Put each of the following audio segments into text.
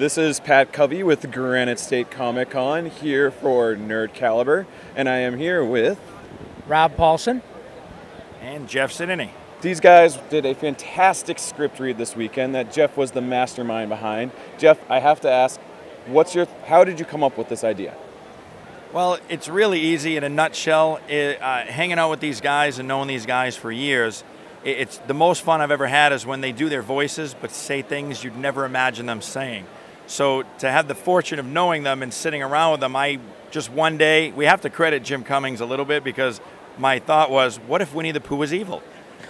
This is Pat Covey with Granite State Comic-Con here for Nerd Caliber, and I am here with Rob Paulsen and Jeff ZANNINI. These guys did a fantastic script read this weekend that Jeff was the mastermind behind. Jeff, I have to ask, how did you come up with this idea? Well, it's really easy in a nutshell. Hanging out with these guys and knowing these guys for years, it's the most fun I've ever had is when they do their voices but say things you'd never imagine them saying. So to have the fortune of knowing them and sitting around with them, one day, we have to credit Jim Cummings a little bit because my thought was, what if Winnie the Pooh was evil?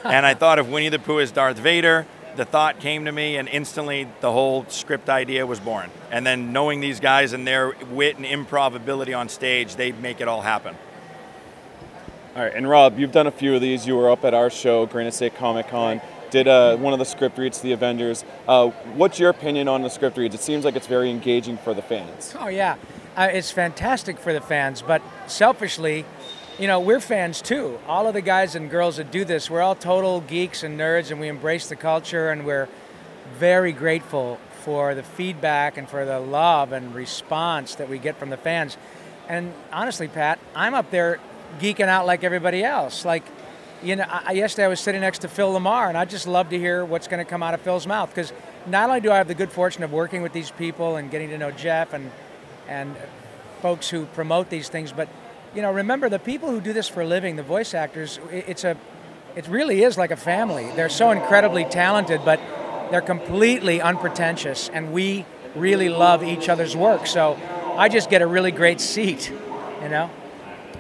And I thought if Winnie the Pooh is Darth Vader, the thought came to me and instantly the whole script idea was born. And then knowing these guys and their wit and improv ability on stage, they make it all happen. All right, and Rob, you've done a few of these. You were up at our show, Granite State Comic-Con, did one of the script reads to the Avengers. What's your opinion on the script reads? It seems like it's very engaging for the fans. Oh yeah, it's fantastic for the fans, but selfishly, you know, we're fans too. All of the guys and girls that do this, we're all total geeks and nerds and we embrace the culture and we're very grateful for the feedback and for the love and response that we get from the fans. And honestly, Pat, I'm up there geeking out like everybody else. Like, you know, yesterday I was sitting next to Phil Lamar and I just love to hear what's going to come out of Phil's mouth because not only do I have the good fortune of working with these people and getting to know Jeff and folks who promote these things, but you know, remember the people who do this for a living, the voice actors, it really is like a family. They're so incredibly talented, but they're completely unpretentious, and we really love each other's work. So I just get a really great seat, you know?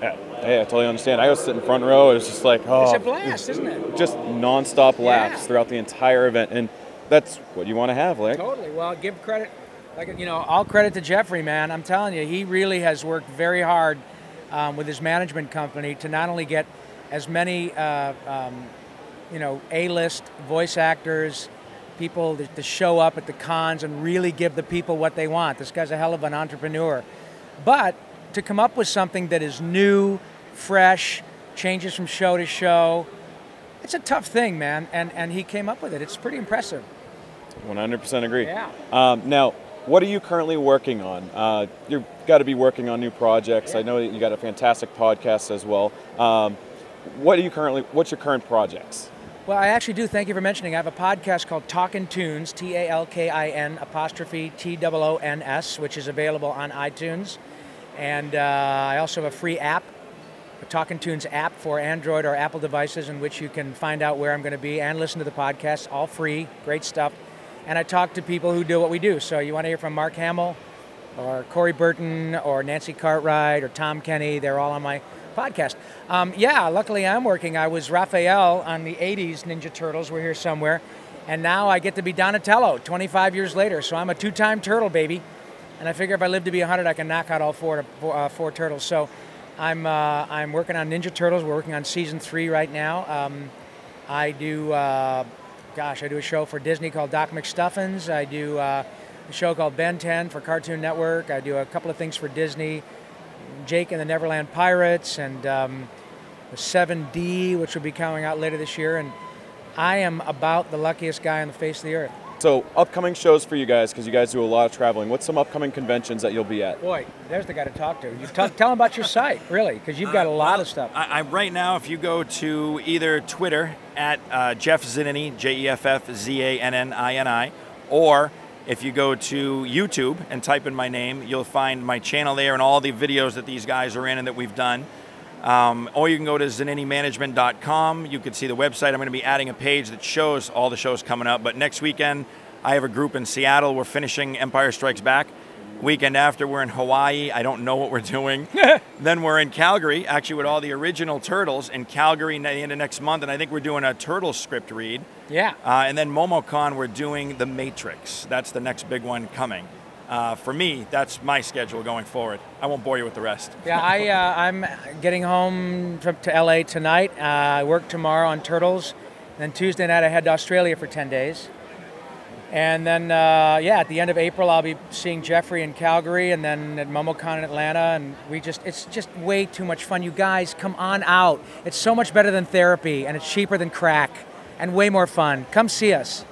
Yeah, hey, I totally understand. I was sitting front row. It was just like, oh. It's a blast, isn't it? Just nonstop laughs throughout the entire event, and that's what you want to have, like. Totally. Well, give credit, like, you know, all credit to Jeffrey, man. I'm telling you, he really has worked very hard with his management company to not only get as many, you know, A-list voice actors, people to show up at the cons and really give the people what they want. This guy's a hell of an entrepreneur. But to come up with something that is new, fresh, changes from show to show, it's a tough thing, man. And he came up with it. It's pretty impressive. 100% agree. Yeah. Now, what are you currently working on? You've got to be working on new projects. I know that you got a fantastic podcast as well. What's your current projects? Well, I actually do. Thank you for mentioning. I have a podcast called Talkin' Tunes, TALKIN''TOONS, which is available on iTunes. And I also have a free app, a Talkin' Tunes app for Android or Apple devices in which you can find out where I'm going to be and listen to the podcast, all free, great stuff. And I talk to people who do what we do. So you want to hear from Mark Hamill or Corey Burton or Nancy Cartwright or Tom Kenny, they're all on my podcast. Yeah, luckily I'm working. I was Raphael on the 80s Ninja Turtles. We're here somewhere. And now I get to be Donatello 25 years later. So I'm a two-time turtle, baby. And I figure if I live to be 100, I can knock out all four turtles. So I'm working on Ninja Turtles. We're working on season 3 right now. I do a show for Disney called Doc McStuffins. I do a show called Ben 10 for Cartoon Network. I do a couple of things for Disney, Jake and the Neverland Pirates, and the 7D, which will be coming out later this year. And I am about the luckiest guy on the face of the earth. So, upcoming shows for you guys, because you guys do a lot of traveling. What's some upcoming conventions that you'll be at? Boy, there's the guy to talk to. You tell him about your site, really, because you've got a lot of stuff. Right now, if you go to either Twitter at Jeff ZANNINI, JEFFZANNINI, or if you go to YouTube and type in my name, you'll find my channel there and all the videos that these guys are in and that we've done. Or you can go to ZANNINImanagement.com. You can see the website. I'm going to be adding a page that shows all the shows coming up. But next weekend, I have a group in Seattle. We're finishing Empire Strikes Back. Weekend after, we're in Hawaii. I don't know what we're doing. Then we're in Calgary, actually with all the original Turtles in Calgary at the end of next month. And I think we're doing a Turtle script read. Yeah. And then MomoCon, we're doing The Matrix. That's the next big one coming. For me, that's my schedule going forward. I won't bore you with the rest. Yeah, I'm getting home to LA tonight. I work tomorrow on Turtles. Then Tuesday night I head to Australia for 10 days. And then, at the end of April, I'll be seeing Jeffrey in Calgary and then at MomoCon in Atlanta. And it's just way too much fun. You guys, come on out. It's so much better than therapy and it's cheaper than crack and way more fun. Come see us.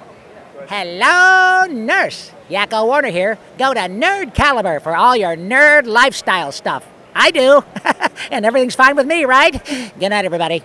Hello, nurse. Yakko Warner here. Go to Nerd Caliber for all your nerd lifestyle stuff. I do. And everything's fine with me, right? Good night, everybody.